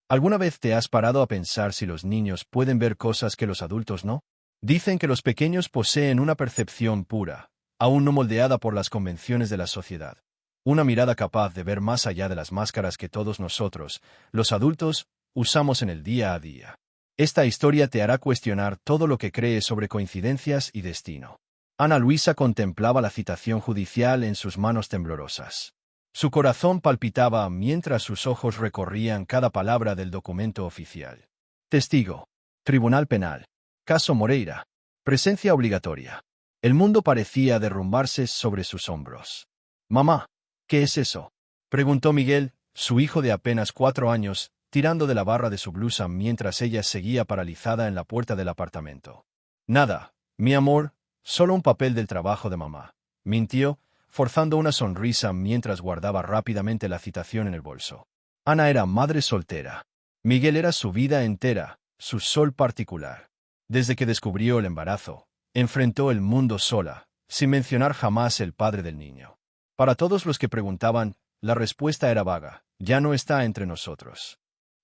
¿Alguna vez te has parado a pensar si los niños pueden ver cosas que los adultos no? Dicen que los pequeños poseen una percepción pura, aún no moldeada por las convenciones de la sociedad. Una mirada capaz de ver más allá de las máscaras que todos nosotros, los adultos, usamos en el día a día. Esta historia te hará cuestionar todo lo que crees sobre coincidencias y destino. Ana Luisa contemplaba la citación judicial en sus manos temblorosas. Su corazón palpitaba mientras sus ojos recorrían cada palabra del documento oficial. Testigo. Tribunal Penal. Caso Moreira. Presencia obligatoria. El mundo parecía derrumbarse sobre sus hombros. «Mamá, ¿qué es eso?», preguntó Miguel, su hijo de apenas 4 años, tirando de la barra de su blusa mientras ella seguía paralizada en la puerta del apartamento. «Nada, mi amor, solo un papel del trabajo de mamá», mintió, forzando una sonrisa mientras guardaba rápidamente la citación en el bolso. Ana era madre soltera. Miguel era su vida entera, su sol particular. Desde que descubrió el embarazo, enfrentó el mundo sola, sin mencionar jamás el padre del niño. Para todos los que preguntaban, la respuesta era vaga: ya no está entre nosotros.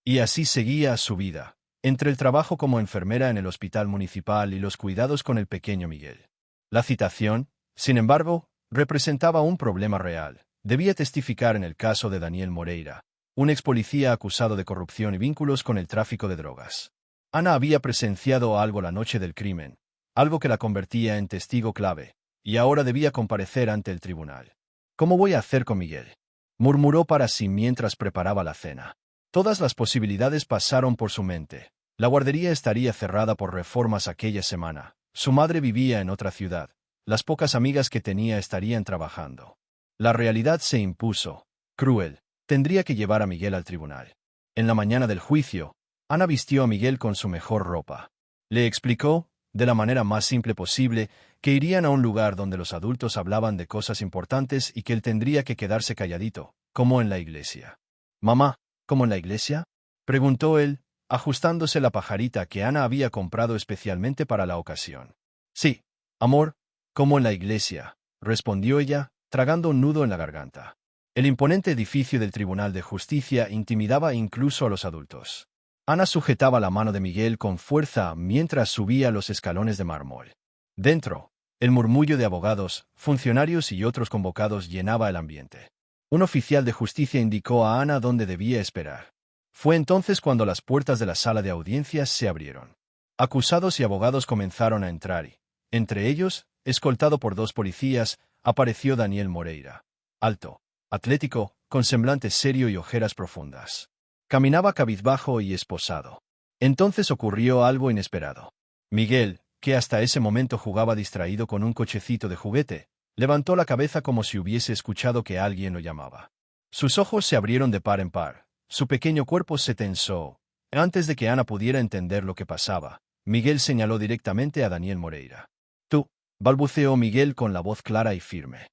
Y así seguía su vida, entre el trabajo como enfermera en el hospital municipal y los cuidados con el pequeño Miguel. La citación, sin embargo, representaba un problema real. Debía testificar en el caso de Daniel Moreira, un ex policía acusado de corrupción y vínculos con el tráfico de drogas. Ana había presenciado algo la noche del crimen, algo que la convertía en testigo clave, y ahora debía comparecer ante el tribunal. «¿Cómo voy a hacer con Miguel?», murmuró para sí mientras preparaba la cena. Todas las posibilidades pasaron por su mente. La guardería estaría cerrada por reformas aquella semana. Su madre vivía en otra ciudad. Las pocas amigas que tenía estarían trabajando. La realidad se impuso. Cruel. Tendría que llevar a Miguel al tribunal. En la mañana del juicio, Ana vistió a Miguel con su mejor ropa. Le explicó, de la manera más simple posible, que irían a un lugar donde los adultos hablaban de cosas importantes y que él tendría que quedarse calladito, como en la iglesia. «Mamá, ¿cómo en la iglesia?», preguntó él, ajustándose la pajarita que Ana había comprado especialmente para la ocasión. «Sí, amor, como en la iglesia», respondió ella, tragando un nudo en la garganta. El imponente edificio del Tribunal de Justicia intimidaba incluso a los adultos. Ana sujetaba la mano de Miguel con fuerza mientras subía los escalones de mármol. Dentro, el murmullo de abogados, funcionarios y otros convocados llenaba el ambiente. Un oficial de justicia indicó a Ana dónde debía esperar. Fue entonces cuando las puertas de la sala de audiencias se abrieron. Acusados y abogados comenzaron a entrar y, entre ellos, escoltado por 2 policías, apareció Daniel Moreira. Alto, atlético, con semblante serio y ojeras profundas. Caminaba cabizbajo y esposado. Entonces ocurrió algo inesperado. Miguel, que hasta ese momento jugaba distraído con un cochecito de juguete, levantó la cabeza como si hubiese escuchado que alguien lo llamaba. Sus ojos se abrieron de par en par, su pequeño cuerpo se tensó. Antes de que Ana pudiera entender lo que pasaba, Miguel señaló directamente a Daniel Moreira. «Tú», balbuceó Miguel con la voz clara y firme.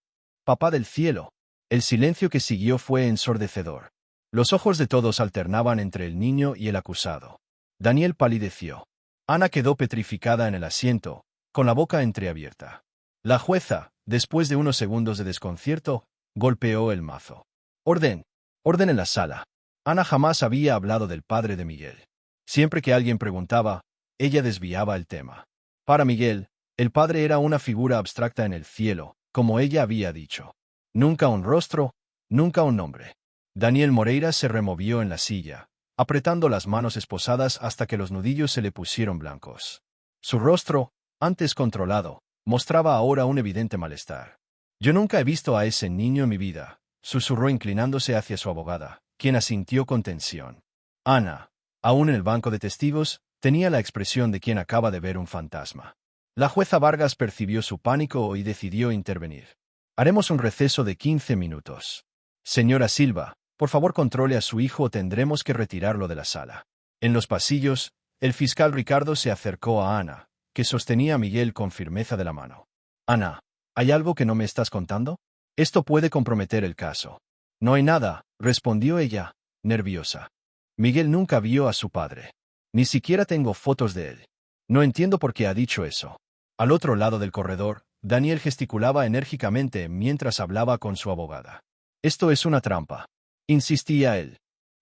«Papá del cielo». El silencio que siguió fue ensordecedor. Los ojos de todos alternaban entre el niño y el acusado. Daniel palideció. Ana quedó petrificada en el asiento, con la boca entreabierta. La jueza, después de unos segundos de desconcierto, golpeó el mazo. «Orden. Orden en la sala». Ana jamás había hablado del padre de Miguel. Siempre que alguien preguntaba, ella desviaba el tema. Para Miguel, el padre era una figura abstracta en el cielo, como ella había dicho. Nunca un rostro, nunca un nombre. Daniel Moreira se removió en la silla, apretando las manos esposadas hasta que los nudillos se le pusieron blancos. Su rostro, antes controlado, mostraba ahora un evidente malestar. «Yo nunca he visto a ese niño en mi vida», susurró inclinándose hacia su abogada, quien asintió con tensión. Ana, aún en el banco de testigos, tenía la expresión de quien acaba de ver un fantasma. La jueza Vargas percibió su pánico y decidió intervenir. «Haremos un receso de 15 minutos. Señora Silva, por favor controle a su hijo o tendremos que retirarlo de la sala». En los pasillos, el fiscal Ricardo se acercó a Ana, que sostenía a Miguel con firmeza de la mano. «Ana, ¿hay algo que no me estás contando? Esto puede comprometer el caso». «No hay nada», respondió ella, nerviosa. «Miguel nunca vio a su padre. Ni siquiera tengo fotos de él. No entiendo por qué ha dicho eso». Al otro lado del corredor, Daniel gesticulaba enérgicamente mientras hablaba con su abogada. «Esto es una trampa», insistía él.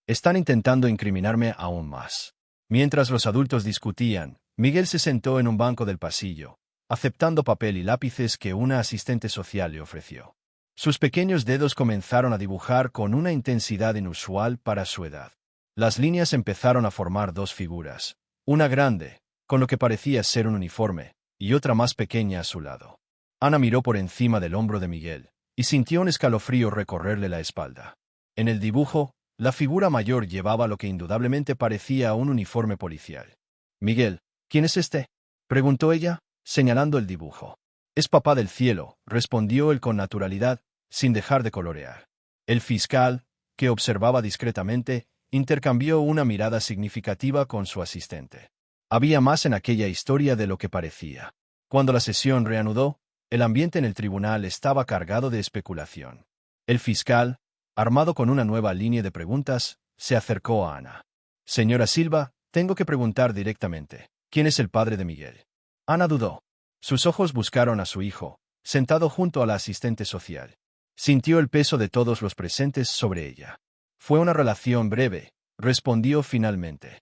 Están intentando incriminarme aún más. Mientras los adultos discutían, Miguel se sentó en un banco del pasillo, aceptando papel y lápices que una asistente social le ofreció. Sus pequeños dedos comenzaron a dibujar con una intensidad inusual para su edad. Las líneas empezaron a formar dos figuras, una grande, con lo que parecía ser un uniforme, y otra más pequeña a su lado. Ana miró por encima del hombro de Miguel, y sintió un escalofrío recorrerle la espalda. En el dibujo, la figura mayor llevaba lo que indudablemente parecía un uniforme policial. «Miguel, ¿quién es este?», preguntó ella, señalando el dibujo. «Es papá del cielo», respondió él con naturalidad, sin dejar de colorear. El fiscal, que observaba discretamente, intercambió una mirada significativa con su asistente. Había más en aquella historia de lo que parecía. Cuando la sesión reanudó, el ambiente en el tribunal estaba cargado de especulación. El fiscal, armado con una nueva línea de preguntas, se acercó a Ana. «Señora Silva, tengo que preguntar directamente. ¿Quién es el padre de Miguel?». Ana dudó. Sus ojos buscaron a su hijo, sentado junto a la asistente social. Sintió el peso de todos los presentes sobre ella. «Fue una relación breve», respondió finalmente.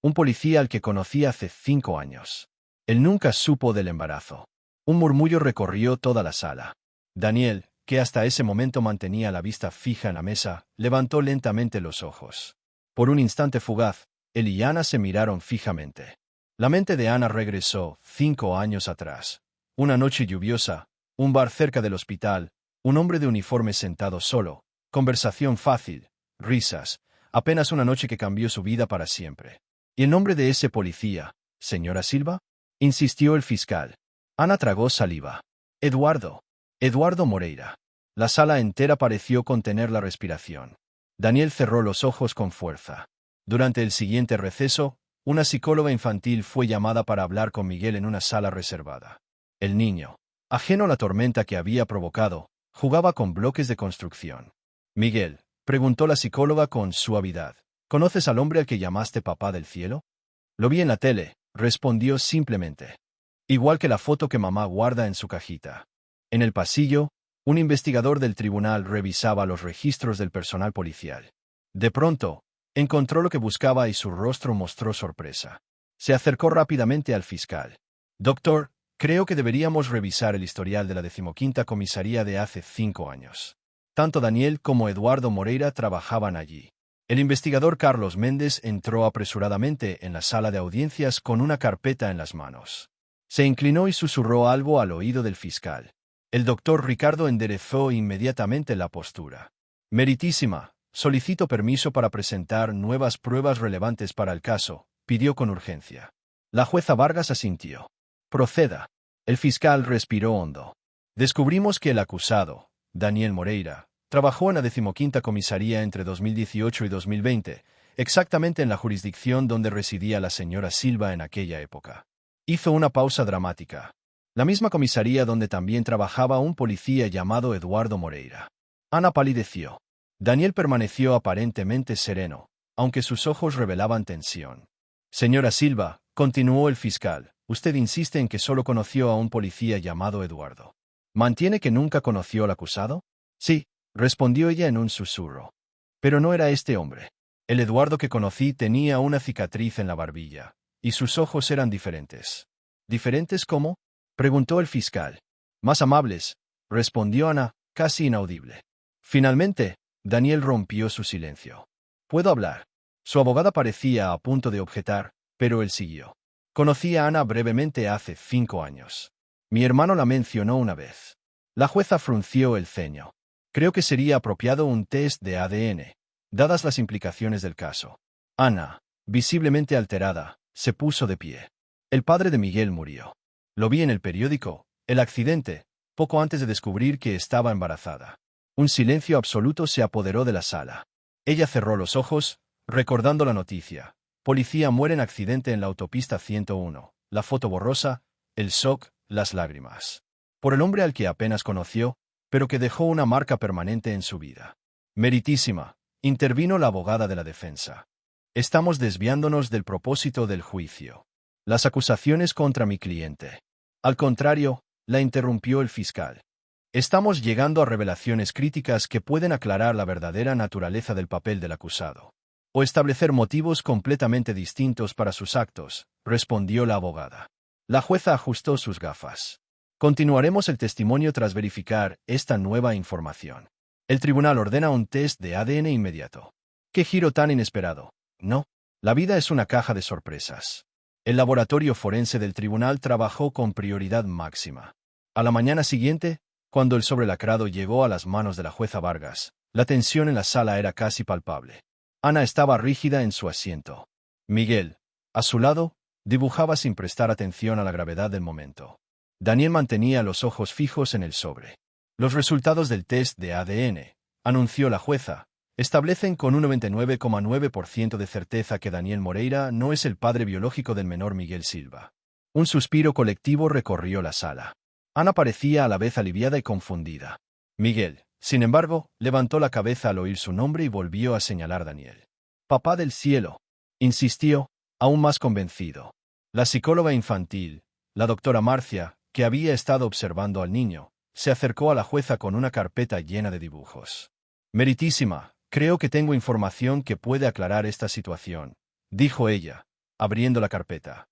«Un policía al que conocí hace 5 años. Él nunca supo del embarazo». Un murmullo recorrió toda la sala. Daniel, que hasta ese momento mantenía la vista fija en la mesa, levantó lentamente los ojos. Por un instante fugaz, él y Ana se miraron fijamente. La mente de Ana regresó 5 años atrás. Una noche lluviosa, un bar cerca del hospital, un hombre de uniforme sentado solo, conversación fácil, risas, apenas una noche que cambió su vida para siempre. ¿Y el nombre de ese policía, señora Silva?, insistió el fiscal. Ana tragó saliva. «Eduardo. Eduardo Moreira». La sala entera pareció contener la respiración. Daniel cerró los ojos con fuerza. Durante el siguiente receso, una psicóloga infantil fue llamada para hablar con Miguel en una sala reservada. El niño, ajeno a la tormenta que había provocado, jugaba con bloques de construcción. «Miguel», preguntó la psicóloga con suavidad, «¿conoces al hombre al que llamaste papá del cielo?». «Lo vi en la tele», respondió simplemente. «Igual que la foto que mamá guarda en su cajita». En el pasillo, un investigador del tribunal revisaba los registros del personal policial. De pronto, encontró lo que buscaba y su rostro mostró sorpresa. Se acercó rápidamente al fiscal. «Doctor, creo que deberíamos revisar el historial de la 15ª comisaría de hace 5 años. Tanto Daniel como Eduardo Moreira trabajaban allí». El investigador Carlos Méndez entró apresuradamente en la sala de audiencias con una carpeta en las manos. Se inclinó y susurró algo al oído del fiscal. El doctor Ricardo enderezó inmediatamente la postura. «Meritísima, solicito permiso para presentar nuevas pruebas relevantes para el caso», pidió con urgencia. La jueza Vargas asintió. «Proceda». El fiscal respiró hondo. «Descubrimos que el acusado, Daniel Moreira, trabajó en la 15ª comisaría entre 2018 y 2020, exactamente en la jurisdicción donde residía la señora Silva en aquella época». Hizo una pausa dramática. La misma comisaría donde también trabajaba un policía llamado Eduardo Moreira. Ana palideció. Daniel permaneció aparentemente sereno, aunque sus ojos revelaban tensión. «Señora Silva», continuó el fiscal, «usted insiste en que solo conoció a un policía llamado Eduardo. ¿Mantiene que nunca conoció al acusado?». «Sí», respondió ella en un susurro. «Pero no era este hombre. El Eduardo que conocí tenía una cicatriz en la barbilla, y sus ojos eran diferentes». «¿Diferentes cómo?», preguntó el fiscal. «Más amables», respondió Ana, casi inaudible. Finalmente, Daniel rompió su silencio. «¿Puedo hablar?». Su abogada parecía a punto de objetar, pero él siguió. «Conocí a Ana brevemente hace 5 años. Mi hermano la mencionó una vez». La jueza frunció el ceño. «Creo que sería apropiado un test de ADN, dadas las implicaciones del caso». Ana, visiblemente alterada, se puso de pie. «El padre de Miguel murió. Lo vi en el periódico, el accidente, poco antes de descubrir que estaba embarazada». Un silencio absoluto se apoderó de la sala. Ella cerró los ojos, recordando la noticia. «Policía muere en accidente en la autopista 101». La foto borrosa, el shock, las lágrimas. Por el hombre al que apenas conoció, pero que dejó una marca permanente en su vida. «Meritísima», intervino la abogada de la defensa. «Estamos desviándonos del propósito del juicio. Las acusaciones contra mi cliente». «Al contrario», la interrumpió el fiscal. «Estamos llegando a revelaciones críticas que pueden aclarar la verdadera naturaleza del papel del acusado». o establecer motivos completamente distintos para sus actos, respondió la abogada. La jueza ajustó sus gafas. Continuaremos el testimonio tras verificar esta nueva información. El tribunal ordena un test de ADN inmediato. ¡Qué giro tan inesperado! No, la vida es una caja de sorpresas. El laboratorio forense del tribunal trabajó con prioridad máxima. A la mañana siguiente, cuando el sobrelacrado llegó a las manos de la jueza Vargas, la tensión en la sala era casi palpable. Ana estaba rígida en su asiento. Miguel, a su lado, dibujaba sin prestar atención a la gravedad del momento. Daniel mantenía los ojos fijos en el sobre. Los resultados del test de ADN, anunció la jueza, establecen con un 99,9% de certeza que Daniel Moreira no es el padre biológico del menor Miguel Silva. Un suspiro colectivo recorrió la sala. Ana parecía a la vez aliviada y confundida. Miguel, sin embargo, levantó la cabeza al oír su nombre y volvió a señalar a Daniel. Papá del cielo, insistió, aún más convencido. La psicóloga infantil, la doctora Marcia, que había estado observando al niño, se acercó a la jueza con una carpeta llena de dibujos. Meritísima, creo que tengo información que puede aclarar esta situación, dijo ella, abriendo la carpeta.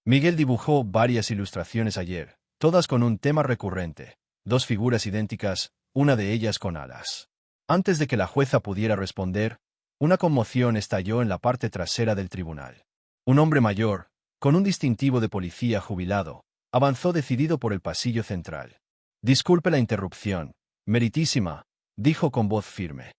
Miguel dibujó varias ilustraciones ayer, todas con un tema recurrente, dos figuras idénticas, una de ellas con alas. Antes de que la jueza pudiera responder, una conmoción estalló en la parte trasera del tribunal. Un hombre mayor, con un distintivo de policía jubilado, avanzó decidido por el pasillo central. Disculpe la interrupción, meritísima, dijo con voz firme.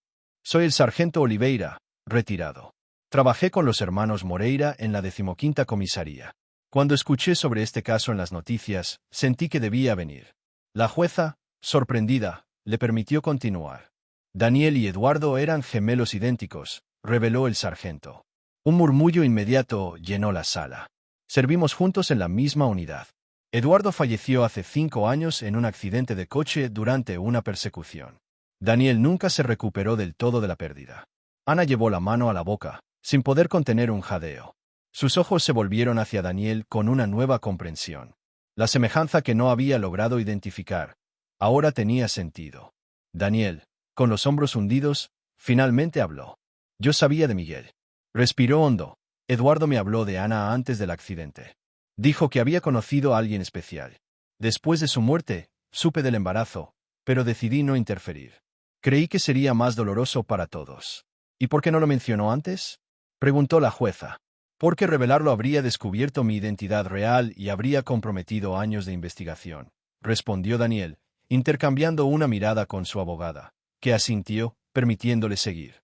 Soy el sargento Oliveira, retirado. Trabajé con los hermanos Moreira en la 15ª comisaría. Cuando escuché sobre este caso en las noticias, sentí que debía venir. La jueza, sorprendida, le permitió continuar. Daniel y Eduardo eran gemelos idénticos, reveló el sargento. Un murmullo inmediato llenó la sala. Servimos juntos en la misma unidad. Eduardo falleció hace 5 años en un accidente de coche durante una persecución. Daniel nunca se recuperó del todo de la pérdida. Ana llevó la mano a la boca, sin poder contener un jadeo. Sus ojos se volvieron hacia Daniel con una nueva comprensión. La semejanza que no había logrado identificar, ahora tenía sentido. Daniel, con los hombros hundidos, finalmente habló. Yo sabía de Miguel. Respiró hondo. Eduardo me habló de Ana antes del accidente. Dijo que había conocido a alguien especial. Después de su muerte, supe del embarazo, pero decidí no interferir. Creí que sería más doloroso para todos. ¿Y por qué no lo mencionó antes? Preguntó la jueza. Porque revelarlo habría descubierto mi identidad real y habría comprometido años de investigación, respondió Daniel, intercambiando una mirada con su abogada, que asintió, permitiéndole seguir.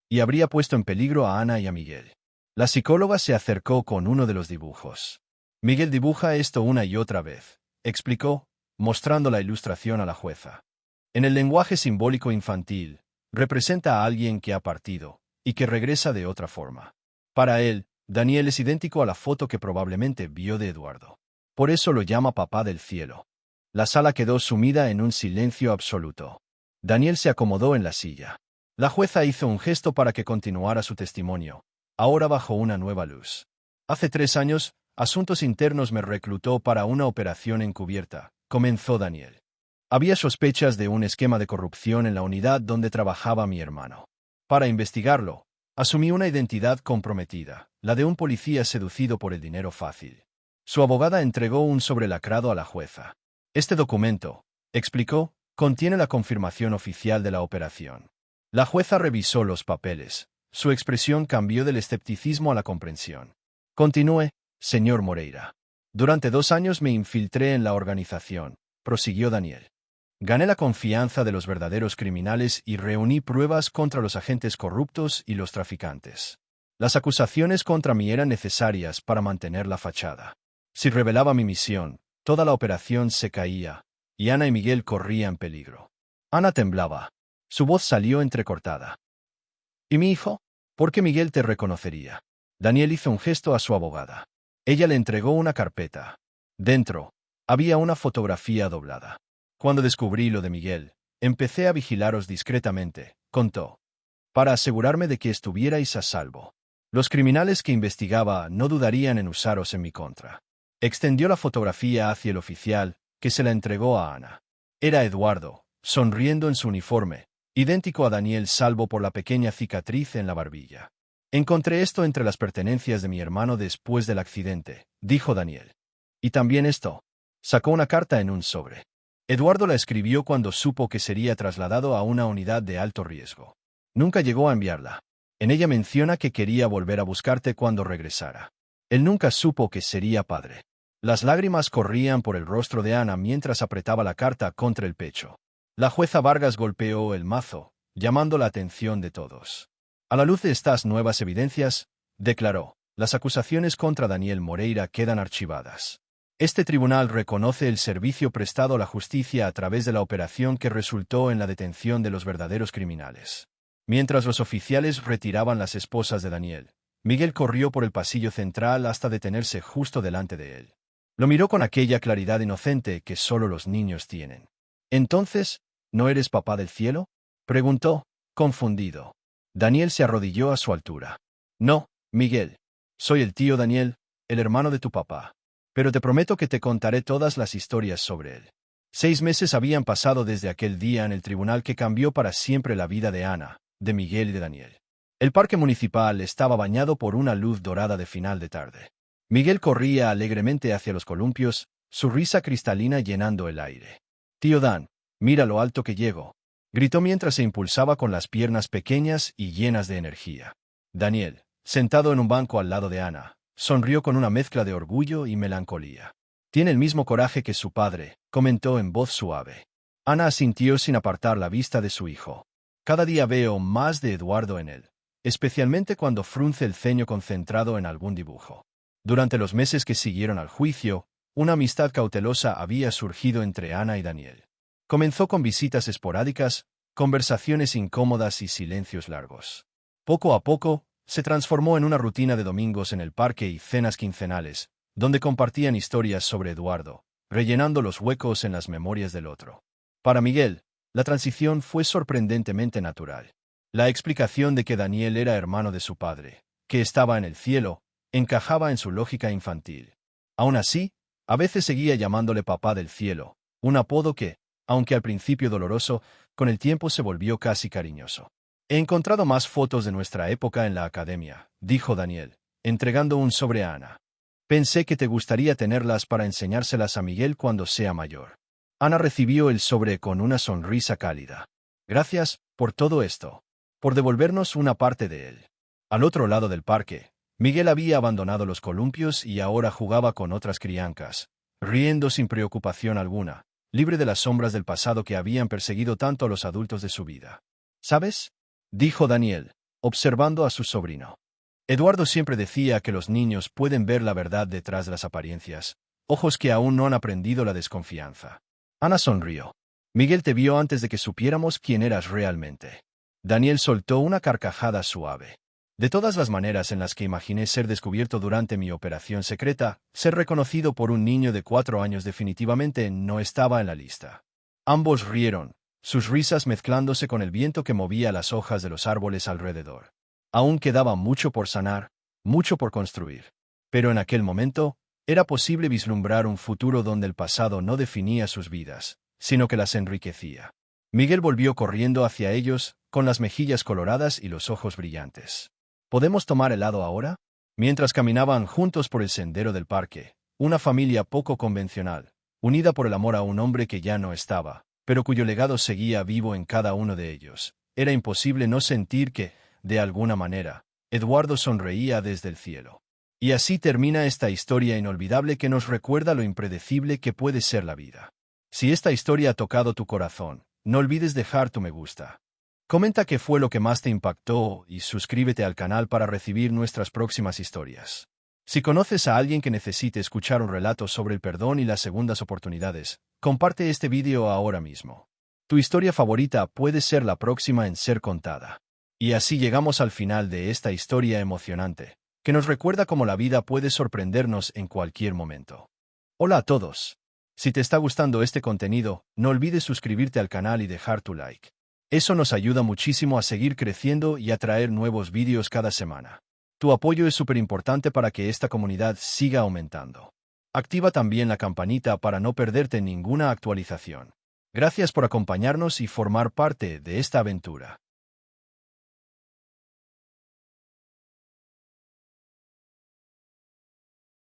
Y habría puesto en peligro a Ana y a Miguel. La psicóloga se acercó con uno de los dibujos. Miguel dibuja esto una y otra vez, explicó, mostrando la ilustración a la jueza. En el lenguaje simbólico infantil, representa a alguien que ha partido, y que regresa de otra forma. Para él, Daniel es idéntico a la foto que probablemente vio de Eduardo. Por eso lo llama papá del cielo. La sala quedó sumida en un silencio absoluto. Daniel se acomodó en la silla. La jueza hizo un gesto para que continuara su testimonio, ahora bajo una nueva luz. Hace 3 años, Asuntos Internos me reclutó para una operación encubierta, comenzó Daniel. Había sospechas de un esquema de corrupción en la unidad donde trabajaba mi hermano. Para investigarlo, asumí una identidad comprometida, la de un policía seducido por el dinero fácil. Su abogada entregó un sobrelacrado a la jueza. Este documento, explicó, contiene la confirmación oficial de la operación. La jueza revisó los papeles. Su expresión cambió del escepticismo a la comprensión. Continúe, señor Moreira. Durante 2 años me infiltré en la organización, prosiguió Daniel. Gané la confianza de los verdaderos criminales y reuní pruebas contra los agentes corruptos y los traficantes. Las acusaciones contra mí eran necesarias para mantener la fachada. Si revelaba mi misión, toda la operación se caía, y Ana y Miguel corrían peligro. Ana temblaba. Su voz salió entrecortada. ¿Y mi hijo? ¿Por qué Miguel te reconocería? Daniel hizo un gesto a su abogada. Ella le entregó una carpeta. Dentro, había una fotografía doblada. Cuando descubrí lo de Miguel, empecé a vigilaros discretamente, contó, para asegurarme de que estuvierais a salvo. Los criminales que investigaba no dudarían en usaros en mi contra. Extendió la fotografía hacia el oficial, que se la entregó a Ana. Era Eduardo, sonriendo en su uniforme, idéntico a Daniel salvo por la pequeña cicatriz en la barbilla. Encontré esto entre las pertenencias de mi hermano después del accidente, dijo Daniel. Y también esto. Sacó una carta en un sobre. Eduardo la escribió cuando supo que sería trasladado a una unidad de alto riesgo. Nunca llegó a enviarla. En ella menciona que quería volver a buscarte cuando regresara. Él nunca supo que sería padre. Las lágrimas corrían por el rostro de Ana mientras apretaba la carta contra el pecho. La jueza Vargas golpeó el mazo, llamando la atención de todos. A la luz de estas nuevas evidencias, declaró, las acusaciones contra Daniel Moreira quedan archivadas. Este tribunal reconoce el servicio prestado a la justicia a través de la operación que resultó en la detención de los verdaderos criminales. Mientras los oficiales retiraban las esposas de Daniel, Miguel corrió por el pasillo central hasta detenerse justo delante de él. Lo miró con aquella claridad inocente que solo los niños tienen. «Entonces, ¿no eres papá del cielo?», preguntó, confundido. Daniel se arrodilló a su altura. «No, Miguel. Soy el tío Daniel, el hermano de tu papá. Pero te prometo que te contaré todas las historias sobre él». 6 meses habían pasado desde aquel día en el tribunal que cambió para siempre la vida de Ana, de Miguel y de Daniel. El parque municipal estaba bañado por una luz dorada de final de tarde. Miguel corría alegremente hacia los columpios, su risa cristalina llenando el aire. «Tío Dan, mira lo alto que llego», gritó mientras se impulsaba con las piernas pequeñas y llenas de energía. Daniel, sentado en un banco al lado de Ana, sonrió con una mezcla de orgullo y melancolía. «Tiene el mismo coraje que su padre», comentó en voz suave. Ana asintió sin apartar la vista de su hijo. «Cada día veo más de Eduardo en él, especialmente cuando frunce el ceño concentrado en algún dibujo». Durante los meses que siguieron al juicio, una amistad cautelosa había surgido entre Ana y Daniel. Comenzó con visitas esporádicas, conversaciones incómodas y silencios largos. Poco a poco, se transformó en una rutina de domingos en el parque y cenas quincenales, donde compartían historias sobre Eduardo, rellenando los huecos en las memorias del otro. Para Miguel, la transición fue sorprendentemente natural. La explicación de que Daniel era hermano de su padre, que estaba en el cielo, encajaba en su lógica infantil. Aún así, a veces seguía llamándole papá del cielo, un apodo que, aunque al principio doloroso, con el tiempo se volvió casi cariñoso. «He encontrado más fotos de nuestra época en la academia», dijo Daniel, entregando un sobre a Ana. «Pensé que te gustaría tenerlas para enseñárselas a Miguel cuando sea mayor». Ana recibió el sobre con una sonrisa cálida. «Gracias por todo esto. Por devolvernos una parte de él». Al otro lado del parque, Miguel había abandonado los columpios y ahora jugaba con otras criancas, riendo sin preocupación alguna, libre de las sombras del pasado que habían perseguido tanto a los adultos de su vida. «¿Sabes?», dijo Daniel, observando a su sobrino. Eduardo siempre decía que los niños pueden ver la verdad detrás de las apariencias, ojos que aún no han aprendido la desconfianza. Ana sonrió. «Miguel te vio antes de que supiéramos quién eras realmente». Daniel soltó una carcajada suave. «De todas las maneras en las que imaginé ser descubierto durante mi operación secreta, ser reconocido por un niño de 4 años definitivamente no estaba en la lista». Ambos rieron, sus risas mezclándose con el viento que movía las hojas de los árboles alrededor. Aún quedaba mucho por sanar, mucho por construir. Pero en aquel momento, era posible vislumbrar un futuro donde el pasado no definía sus vidas, sino que las enriquecía. Miguel volvió corriendo hacia ellos, con las mejillas coloradas y los ojos brillantes. «¿Podemos tomar helado ahora?». Mientras caminaban juntos por el sendero del parque, una familia poco convencional, unida por el amor a un hombre que ya no estaba, pero cuyo legado seguía vivo en cada uno de ellos, era imposible no sentir que, de alguna manera, Eduardo sonreía desde el cielo. Y así termina esta historia inolvidable que nos recuerda lo impredecible que puede ser la vida. Si esta historia ha tocado tu corazón, no olvides dejar tu me gusta. Comenta qué fue lo que más te impactó y suscríbete al canal para recibir nuestras próximas historias. Si conoces a alguien que necesite escuchar un relato sobre el perdón y las segundas oportunidades, comparte este vídeo ahora mismo. Tu historia favorita puede ser la próxima en ser contada. Y así llegamos al final de esta historia emocionante, que nos recuerda cómo la vida puede sorprendernos en cualquier momento. Hola a todos. Si te está gustando este contenido, no olvides suscribirte al canal y dejar tu like. Eso nos ayuda muchísimo a seguir creciendo y a traer nuevos vídeos cada semana. Tu apoyo es súper importante para que esta comunidad siga aumentando. Activa también la campanita para no perderte ninguna actualización. Gracias por acompañarnos y formar parte de esta aventura.